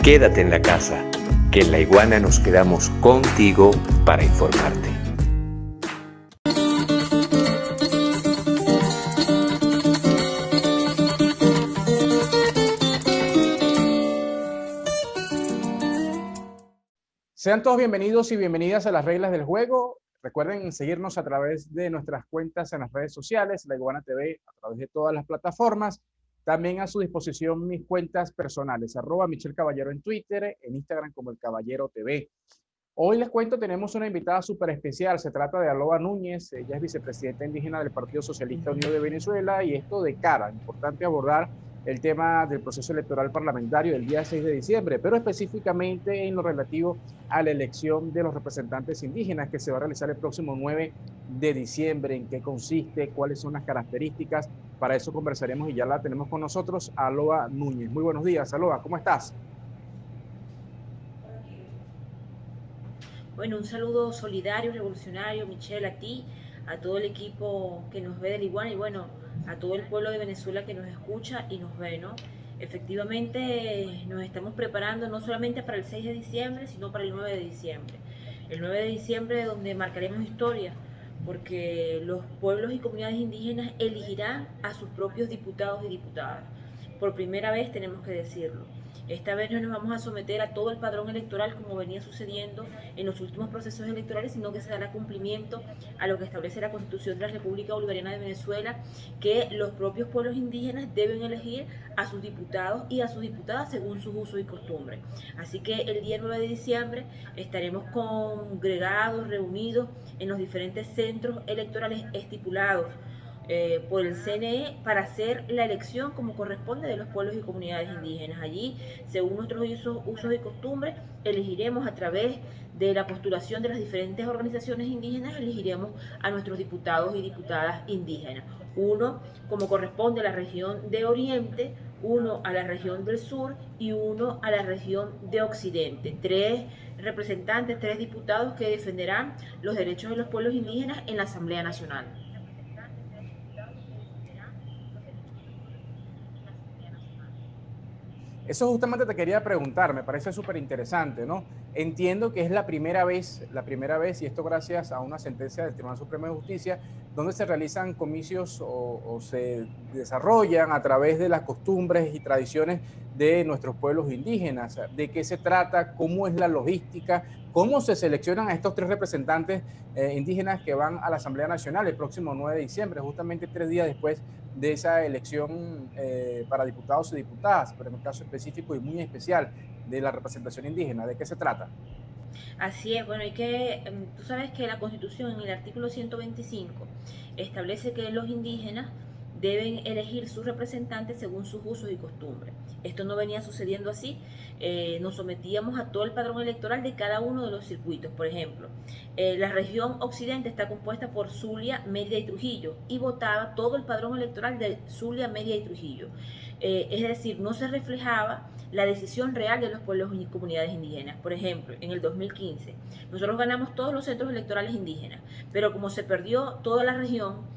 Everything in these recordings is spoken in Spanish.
Quédate en la casa, que en La Iguana nos quedamos contigo para informarte. Sean todos bienvenidos y bienvenidas a Las Reglas del Juego. Recuerden seguirnos a través de nuestras cuentas en las redes sociales, La Iguana TV, a través de todas las plataformas. También a su disposición mis cuentas personales, @Michel Caballero en Twitter, en Instagram como El Caballero TV. Hoy les cuento, tenemos una invitada súper especial. Se trata de Aloa Núñez. Ella es vicepresidenta indígena del Partido Socialista Unido de Venezuela, y esto de cara, importante abordar el tema del proceso electoral parlamentario del día 6 de diciembre, pero específicamente en lo relativo a la elección de los representantes indígenas que se va a realizar el próximo 9 de diciembre. ¿En qué consiste? ¿Cuáles son las características? Para eso conversaremos y ya la tenemos con nosotros, Aloa Núñez. Muy buenos días, Aloa, ¿cómo estás? Bueno, un saludo solidario, revolucionario, Michelle, a ti, a todo el equipo que nos ve de La Iguana y bueno, a todo el pueblo de Venezuela que nos escucha y nos ve, ¿no? Efectivamente, nos estamos preparando no solamente para el 6 de diciembre, sino para el 9 de diciembre. El 9 de diciembre donde marcaremos historia, porque los pueblos y comunidades indígenas elegirán a sus propios diputados y diputadas. Por primera vez tenemos que decirlo. Esta vez no nos vamos a someter a todo el padrón electoral como venía sucediendo en los últimos procesos electorales, sino que se dará cumplimiento a lo que establece la Constitución de la República Bolivariana de Venezuela, que los propios pueblos indígenas deben elegir a sus diputados y a sus diputadas según sus usos y costumbres. Así que el día 9 de diciembre estaremos congregados, reunidos en los diferentes centros electorales estipulados por el CNE para hacer la elección como corresponde de los pueblos y comunidades indígenas. Allí, según nuestros usos y costumbres, elegiremos a través de la postulación de las diferentes organizaciones indígenas, elegiremos a nuestros diputados y diputadas indígenas. Uno, como corresponde a la región de Oriente, uno a la región del sur y uno a la región de Occidente. 3 representantes, 3 diputados que defenderán los derechos de los pueblos indígenas en la Asamblea Nacional. Eso justamente te quería preguntar, me parece súper interesante, ¿no? Entiendo que es la primera vez, y esto gracias a una sentencia del Tribunal Supremo de Justicia, donde se realizan comicios o se desarrollan a través de las costumbres y tradiciones de nuestros pueblos indígenas. ¿De qué se trata? ¿Cómo es la logística? ¿Cómo se seleccionan a estos 3 representantes indígenas que van a la Asamblea Nacional el próximo 9 de diciembre, justamente 3 días después de esa elección para diputados y diputadas, pero en el caso específico y muy especial de la representación indígena? ¿De qué se trata? Así es, bueno, tú sabes que la Constitución en el artículo 125 establece que los indígenas deben elegir sus representantes según sus usos y costumbres. Esto no venía sucediendo así. Nos sometíamos a todo el padrón electoral de cada uno de los circuitos. Por ejemplo, la región occidente está compuesta por Zulia, Mérida y Trujillo, y votaba todo el padrón electoral de Zulia, Mérida y Trujillo. Es decir, no se reflejaba la decisión real de los pueblos y comunidades indígenas. Por ejemplo, en el 2015, nosotros ganamos todos los centros electorales indígenas, pero como se perdió toda la región,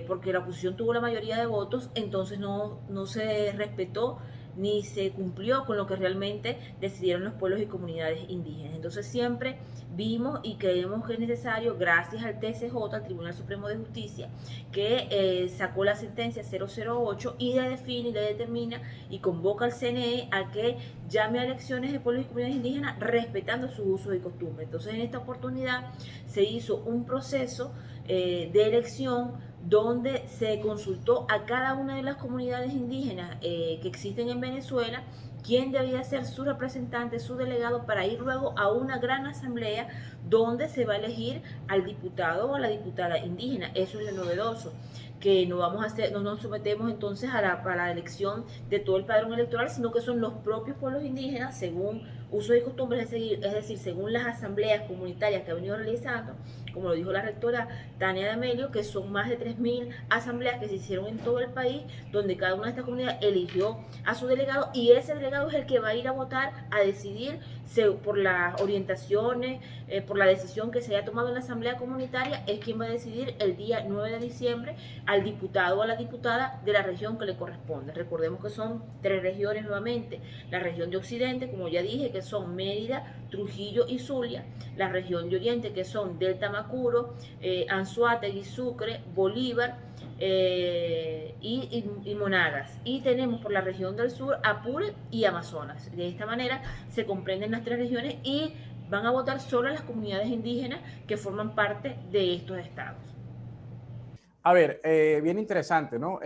porque la oposición tuvo la mayoría de votos, entonces no se respetó ni se cumplió con lo que realmente decidieron los pueblos y comunidades indígenas. Entonces siempre vimos y creemos que es necesario, gracias al TSJ, al Tribunal Supremo de Justicia, que sacó la sentencia 008 y le define y le determina y convoca al CNE a que llame a elecciones de pueblos y comunidades indígenas respetando sus usos y costumbres. Entonces en esta oportunidad se hizo un proceso de elección donde se consultó a cada una de las comunidades indígenas que existen en Venezuela quién debía ser su representante, su delegado, para ir luego a una gran asamblea donde se va a elegir al diputado o a la diputada indígena. Eso es lo novedoso, que no vamos a hacer, no nos sometemos entonces a la elección de todo el padrón electoral, sino que son los propios pueblos indígenas, según usos y costumbres, es decir, según las asambleas comunitarias que ha venido realizando, como lo dijo la rectora Tania D'Amelio, que son más de 3.000 asambleas que se hicieron en todo el país, donde cada una de estas comunidades eligió a su delegado, y ese delegado es el que va a ir a votar, a decidir por las orientaciones, por la decisión que se haya tomado en la asamblea comunitaria, es quien va a decidir el día 9 de diciembre al diputado o a la diputada de la región que le corresponde. Recordemos que son 3 regiones nuevamente, la región de Occidente, como ya dije, que son Mérida, Trujillo y Zulia, la región de Oriente, que son Delta Macuro, Anzoátegui, Sucre, Bolívar, y Monagas, y tenemos por la región del sur Apure y Amazonas. De esta manera se comprenden las 3 regiones y van a votar solo las comunidades indígenas que forman parte de estos estados. A ver, bien interesante, ¿no?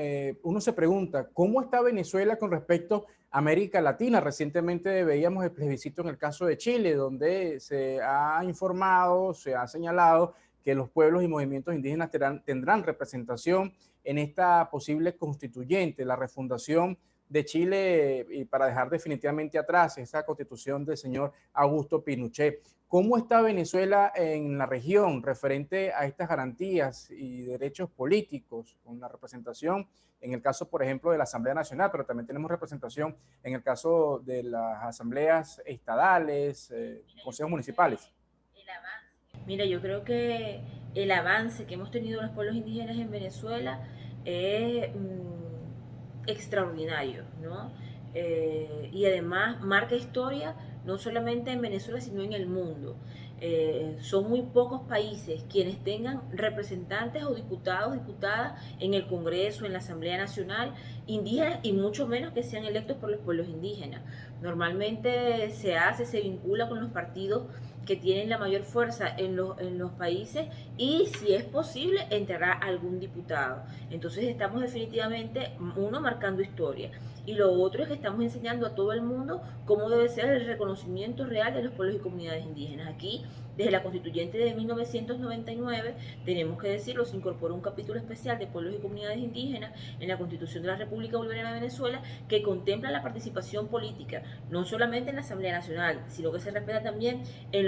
Uno se pregunta, ¿cómo está Venezuela con respecto a América Latina? Recientemente veíamos el plebiscito en el caso de Chile, donde se ha informado, se ha señalado que los pueblos y movimientos indígenas tendrán representación en esta posible constituyente, la refundación de Chile, y para dejar definitivamente atrás esa constitución del señor Augusto Pinochet. ¿Cómo está Venezuela en la región referente a estas garantías y derechos políticos, con la representación en el caso, por ejemplo, de la Asamblea Nacional, pero también tenemos representación en el caso de las asambleas estadales, consejos municipales? Mira, yo creo que el avance que hemos tenido los pueblos indígenas en Venezuela es extraordinario, ¿no? Y además marca historia no solamente en Venezuela, sino en el mundo. Son muy pocos países quienes tengan representantes o diputados, diputadas en el Congreso, en la Asamblea Nacional, indígenas, y mucho menos que sean electos por los pueblos indígenas. Normalmente se vincula con los partidos que tienen la mayor fuerza en los países, y si es posible entrará algún diputado. Entonces estamos definitivamente, uno, marcando historia, y lo otro es que estamos enseñando a todo el mundo cómo debe ser el reconocimiento real de los pueblos y comunidades indígenas. Aquí, desde la Constituyente de 1999, tenemos que decirlo, se incorporó un capítulo especial de pueblos y comunidades indígenas en la Constitución de la República Bolivariana de Venezuela, que contempla la participación política, no solamente en la Asamblea Nacional, sino que se respeta también en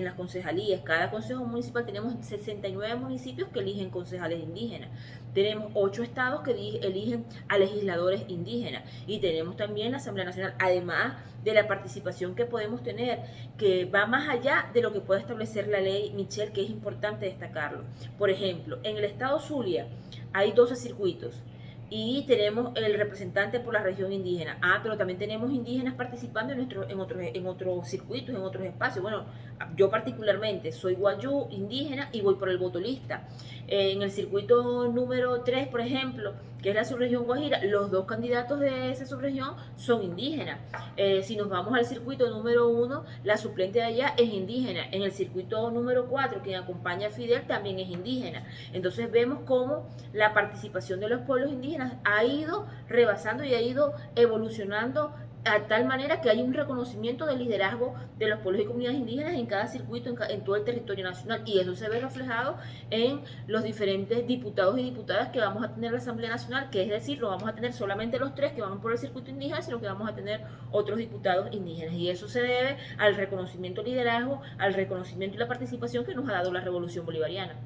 las concejalías. Cada consejo municipal, tenemos 69 municipios que eligen concejales indígenas, tenemos 8 estados que eligen a legisladores indígenas, y tenemos también la Asamblea Nacional, además de la participación que podemos tener, que va más allá de lo que puede establecer la ley, Michelle, que es importante destacarlo. Por ejemplo, en el estado Zulia hay 12 circuitos, y tenemos el representante por la región indígena. Pero también tenemos indígenas participando en otros circuitos, en otros espacios. Bueno, yo particularmente soy guayú, indígena, y voy por el voto lista. En el circuito número 3, por ejemplo, que es la subregión Guajira, los 2 candidatos de esa subregión son indígenas. Si nos vamos al circuito número 1, la suplente de allá es indígena. En el circuito número 4, quien acompaña a Fidel, también es indígena. Entonces vemos cómo la participación de los pueblos indígenas ha ido rebasando y ha ido evolucionando a tal manera que hay un reconocimiento del liderazgo de los pueblos y comunidades indígenas en cada circuito, en todo el territorio nacional, y eso se ve reflejado en los diferentes diputados y diputadas que vamos a tener en la Asamblea Nacional, que es decir, no vamos a tener solamente los 3 que van por el circuito indígena, sino que vamos a tener otros diputados indígenas, y eso se debe al reconocimiento, liderazgo, al reconocimiento y la participación que nos ha dado la Revolución Bolivariana.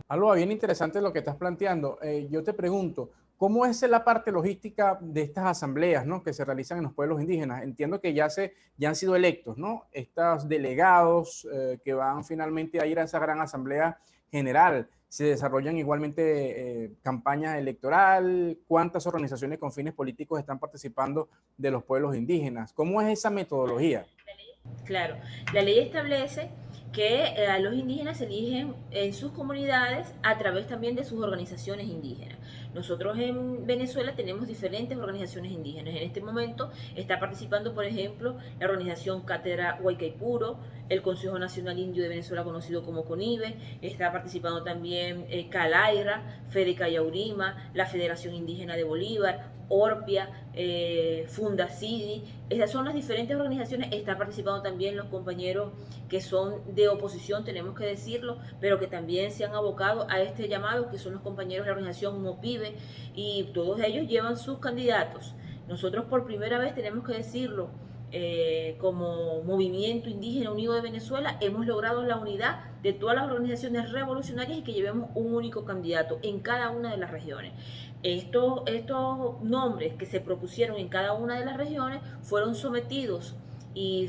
Algo bien interesante lo que estás planteando. Yo te pregunto, ¿cómo es la parte logística de estas asambleas, ¿no?, que se realizan en los pueblos indígenas? Entiendo que ya han sido electos, ¿no?, estos delegados que van finalmente a ir a esa gran asamblea general. ¿Se desarrollan igualmente campañas electorales? ¿Cuántas organizaciones con fines políticos están participando de los pueblos indígenas? ¿Cómo es esa metodología? Claro, la ley establece que a los indígenas se eligen en sus comunidades a través también de sus organizaciones indígenas. Nosotros en Venezuela tenemos diferentes organizaciones indígenas. En este momento está participando, por ejemplo, la organización Cátedra Huaycaipuro, el Consejo Nacional Indio de Venezuela, conocido como CONIVE, está participando también Calaira, Fede Cayaurima, la Federación Indígena de Bolívar, Orpia, Fundacidi. Esas son las diferentes organizaciones. Está participando también los compañeros que son de oposición, tenemos que decirlo, pero que también se han abocado a este llamado, que son los compañeros de la organización MOPIBE, y todos ellos llevan sus candidatos. Nosotros por primera vez, tenemos que decirlo, como Movimiento Indígena Unido de Venezuela, hemos logrado la unidad de todas las organizaciones revolucionarias y que llevemos un único candidato en cada una de las regiones. Estos nombres que se propusieron en cada una de las regiones fueron sometidos y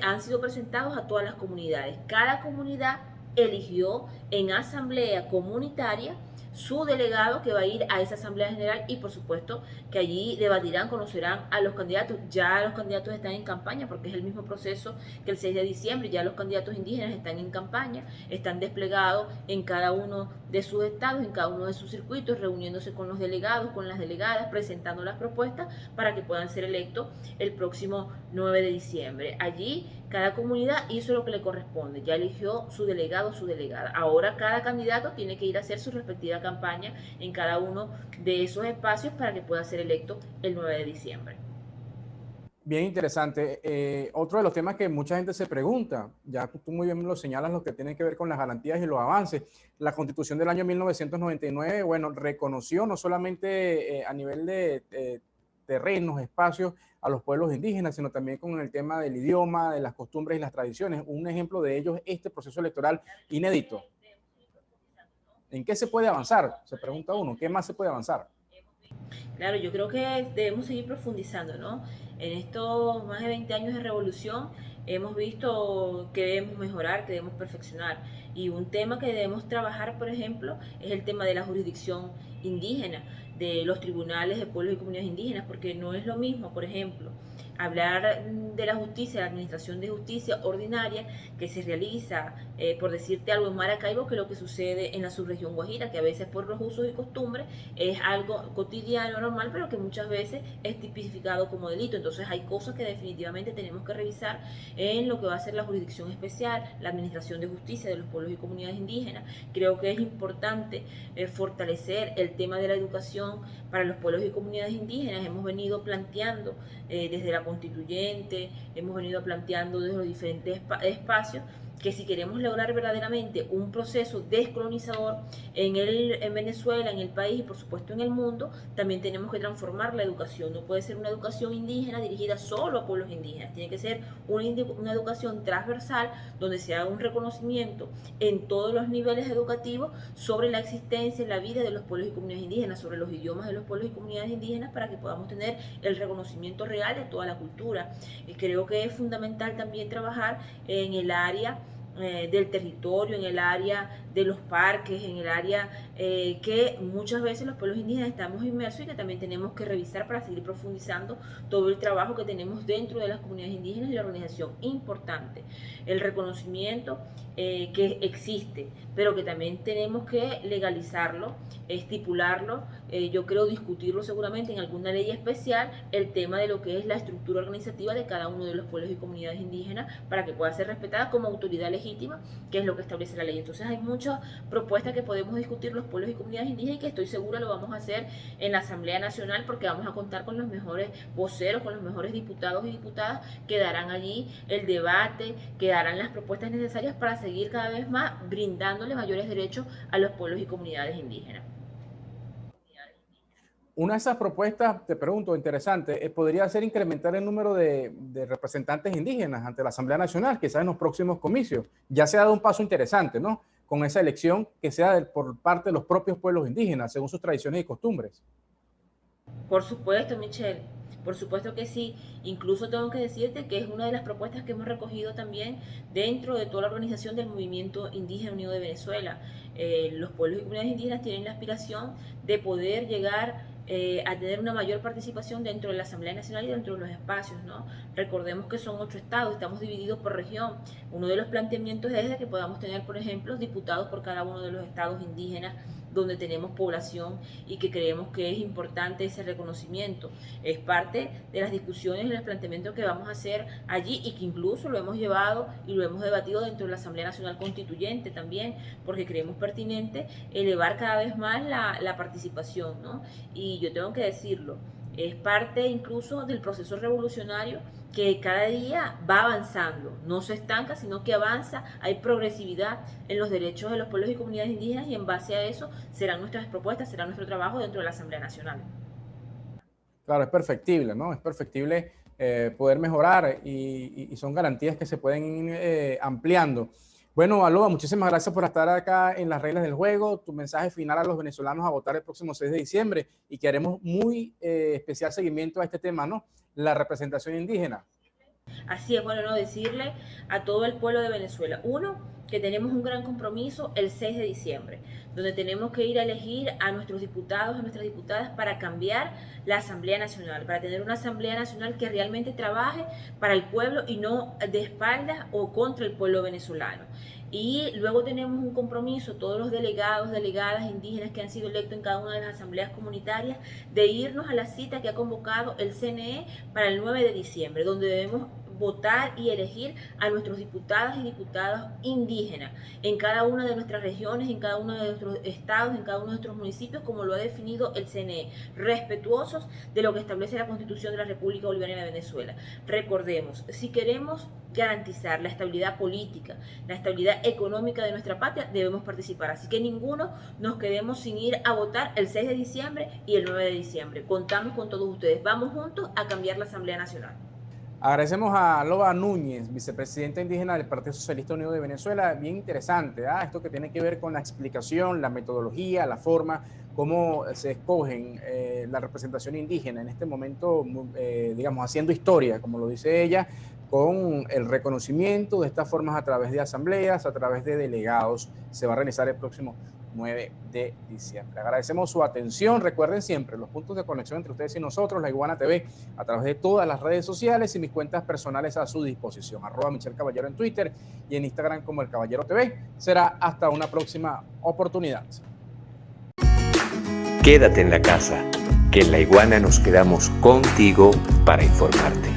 han sido presentados a todas las comunidades. Cada comunidad eligió en asamblea comunitaria su delegado que va a ir a esa Asamblea General y por supuesto que allí debatirán, conocerán a los candidatos. Ya los candidatos están en campaña porque es el mismo proceso que el 6 de diciembre, ya los candidatos indígenas están en campaña, están desplegados en cada uno de sus estados, en cada uno de sus circuitos, reuniéndose con los delegados, con las delegadas, presentando las propuestas para que puedan ser electos el próximo 9 de diciembre. Allí cada comunidad hizo lo que le corresponde, ya eligió su delegado o su delegada. Ahora cada candidato tiene que ir a hacer su respectiva campaña en cada uno de esos espacios para que pueda ser electo el 9 de diciembre. Bien interesante. Otro de los temas que mucha gente se pregunta, ya tú muy bien lo señalas, lo que tiene que ver con las garantías y los avances. La Constitución del año 1999, bueno, reconoció no solamente a nivel de terrenos, espacios a los pueblos indígenas, sino también con el tema del idioma, de las costumbres y las tradiciones. Un ejemplo de ello es este proceso electoral inédito. ¿En qué se puede avanzar? Se pregunta uno, ¿qué más se puede avanzar? Claro, yo creo que debemos seguir profundizando, ¿no? En estos más de 20 años de revolución hemos visto que debemos mejorar, que debemos perfeccionar. Y un tema que debemos trabajar, por ejemplo, es el tema de la jurisdicción indígena, de los tribunales de pueblos y comunidades indígenas, porque no es lo mismo, por ejemplo, hablar de la justicia, la administración de justicia ordinaria que se realiza, por decirte algo, en Maracaibo, que lo que sucede en la subregión Guajira, que a veces por los usos y costumbres es algo cotidiano, normal, pero que muchas veces es tipificado como delito. Entonces hay cosas que definitivamente tenemos que revisar en lo que va a ser la jurisdicción especial, la administración de justicia de los pueblos y comunidades indígenas. Creo que es importante fortalecer el tema de la educación para los pueblos y comunidades indígenas. Hemos venido planteando desde la constituyente, hemos venido planteando desde los diferentes espacios que si queremos lograr verdaderamente un proceso descolonizador en Venezuela, en el país y por supuesto en el mundo, también tenemos que transformar la educación. No puede ser una educación indígena dirigida solo a pueblos indígenas, tiene que ser una educación transversal donde se haga un reconocimiento en todos los niveles educativos sobre la existencia y la vida de los pueblos y comunidades indígenas, sobre los idiomas de los pueblos y comunidades indígenas, para que podamos tener el reconocimiento real de toda la cultura. Creo que es fundamental también trabajar en el área del territorio, en el área de los parques, en el área que muchas veces los pueblos indígenas estamos inmersos y que también tenemos que revisar para seguir profundizando todo el trabajo que tenemos dentro de las comunidades indígenas y la organización. Importante, el reconocimiento que existe, pero que también tenemos que legalizarlo, estipularlo, yo creo discutirlo seguramente en alguna ley especial, el tema de lo que es la estructura organizativa de cada uno de los pueblos y comunidades indígenas para que pueda ser respetada como autoridad legítima, que es lo que establece la ley. Entonces hay muchas propuestas que podemos discutir los pueblos y comunidades indígenas y que estoy segura lo vamos a hacer en la Asamblea Nacional, porque vamos a contar con los mejores voceros, con los mejores diputados y diputadas que darán allí el debate, que darán las propuestas necesarias para seguir cada vez más brindándole mayores derechos a los pueblos y comunidades indígenas. Una de esas propuestas, te pregunto, interesante, podría ser incrementar el número de representantes indígenas ante la Asamblea Nacional, quizás en los próximos comicios. Ya se ha dado un paso interesante, ¿no? Con esa elección que sea por parte de los propios pueblos indígenas, según sus tradiciones y costumbres. Por supuesto, Michelle, por supuesto que sí. Incluso tengo que decirte que es una de las propuestas que hemos recogido también dentro de toda la organización del Movimiento Indígena Unido de Venezuela. Los pueblos y comunidades indígenas tienen la aspiración de poder llegar a tener una mayor participación dentro de la Asamblea Nacional y dentro de los espacios, ¿no? Recordemos que son 8 estados, estamos divididos por región. Uno de los planteamientos es de que podamos tener, por ejemplo, diputados por cada uno de los estados indígenas donde tenemos población y que creemos que es importante ese reconocimiento. Es parte de las discusiones y los planteamientos que vamos a hacer allí y que incluso lo hemos llevado y lo hemos debatido dentro de la Asamblea Nacional Constituyente también, porque creemos pertinente elevar cada vez más la participación, ¿no? Y yo tengo que decirlo, es parte incluso del proceso revolucionario que cada día va avanzando, no se estanca, sino que avanza, hay progresividad en los derechos de los pueblos y comunidades indígenas y en base a eso serán nuestras propuestas, será nuestro trabajo dentro de la Asamblea Nacional. Claro, es perfectible, ¿no? Es perfectible poder mejorar y son garantías que se pueden ir ampliando. Bueno, Aloha, muchísimas gracias por estar acá en las reglas del juego. Tu mensaje final a los venezolanos a votar el próximo 6 de diciembre y que haremos muy especial seguimiento a este tema, ¿no? La representación indígena. Así es, bueno, no decirle a todo el pueblo de Venezuela, uno, que tenemos un gran compromiso el 6 de diciembre, donde tenemos que ir a elegir a nuestros diputados, a nuestras diputadas para cambiar la Asamblea Nacional, para tener una Asamblea Nacional que realmente trabaje para el pueblo y no de espaldas o contra el pueblo venezolano. Y luego tenemos un compromiso, todos los delegados, delegadas indígenas que han sido electos en cada una de las asambleas comunitarias, de irnos a la cita que ha convocado el CNE para el 9 de diciembre, donde debemos votar y elegir a nuestros diputadas y diputados indígenas en cada una de nuestras regiones, en cada uno de nuestros estados, en cada uno de nuestros municipios, como lo ha definido el CNE, respetuosos de lo que establece la Constitución de la República Bolivariana de Venezuela. Recordemos, si queremos garantizar la estabilidad política, la estabilidad económica de nuestra patria, debemos participar. Así que ninguno nos quedemos sin ir a votar el 6 de diciembre y el 9 de diciembre. Contamos con todos ustedes. Vamos juntos a cambiar la Asamblea Nacional. Agradecemos a Loba Núñez, vicepresidenta indígena del Partido Socialista Unido de Venezuela. Bien interesante, esto que tiene que ver con la explicación, la metodología, la forma, cómo se escogen la representación indígena en este momento, digamos, haciendo historia, como lo dice ella, con el reconocimiento de estas formas a través de asambleas, a través de delegados. Se va a realizar el próximo 9 de diciembre. Agradecemos su atención. Recuerden siempre los puntos de conexión entre ustedes y nosotros, La Iguana TV, a través de todas las redes sociales y mis cuentas personales a su disposición. @Michel Caballero en Twitter y en Instagram como El Caballero TV. Será hasta una próxima oportunidad. Quédate en la casa, que en La Iguana nos quedamos contigo para informarte.